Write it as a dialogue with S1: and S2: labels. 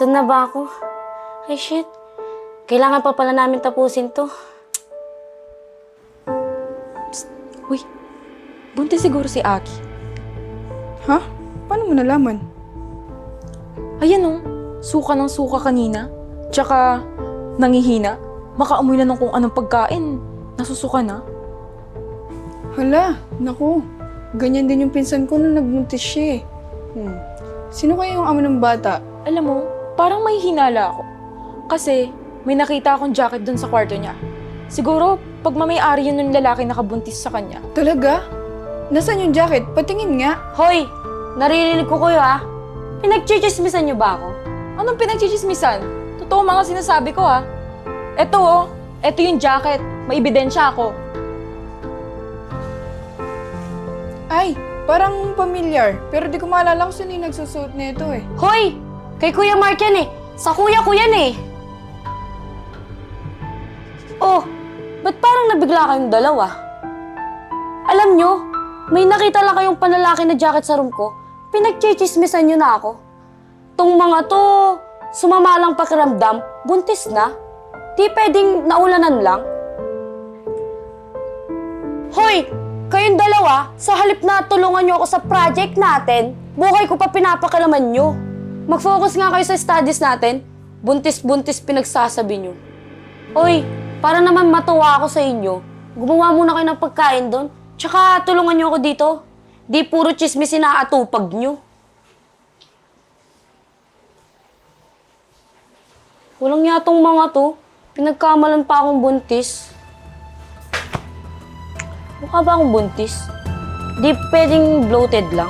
S1: Saan na ba ako? Ay, shit. Kailangan pa pala namin tapusin to.
S2: Uy, buntis siguro si Aki.
S3: Ha? Paano mo nalaman?
S2: Ayan oh, suka ng suka kanina. Tsaka, nangihina. Makaamoy na ng kung anong pagkain. Nasusuka na.
S3: Hala, naku. Ganyan din yung pinsan ko nung nagbuntis siya eh. Sino kaya yung ama ng bata?
S2: Alam mo, parang may hinala ako. Kasi, may nakita akong jacket dun sa kwarto niya. Siguro, pag mamay-ari yun ng lalaki nakabuntis sa kanya.
S3: Talaga? Nasaan yung jacket? Patingin nga.
S1: Hoy! Naririnig ko kayo ha? Pinagchichismisan niyo ba ako?
S2: Anong pinagchichismisan? Totoo mga sinasabi ko ha. Eto oh, eto yung jacket. May ebidensya ako.
S3: Ay, parang familiar. Pero di ko maalala kung sino yung nagsusuot na ito eh.
S1: Hoy! Kay Kuya Mark yan eh. Sa kuya ko yan eh. Oh, ba't parang nabigla kayong dalawa? Alam nyo, may nakita lang kayong panlalaki na jacket sa room ko. Pinagchichismisan nyo na ako. Tong mga to, sumama lang pakiramdam, buntis na. Di pwedeng naulanan lang. Hoy! Kayong dalawa, sa halip na tulungan nyo ako sa project natin, buhay ko pa pinapakilaman nyo. Mag-focus nga kayo sa studies natin. Buntis-buntis pinagsasabi nyo. Oy, para naman matuwa ako sa inyo, gumawa muna kayo ng pagkain doon. Tsaka tulungan nyo ako dito. Di puro chismis inaatupag nyo. Walang yatong mga to. Pinagkamalan pa akong buntis. Mukha ba akong buntis? Di pwedeng bloated lang.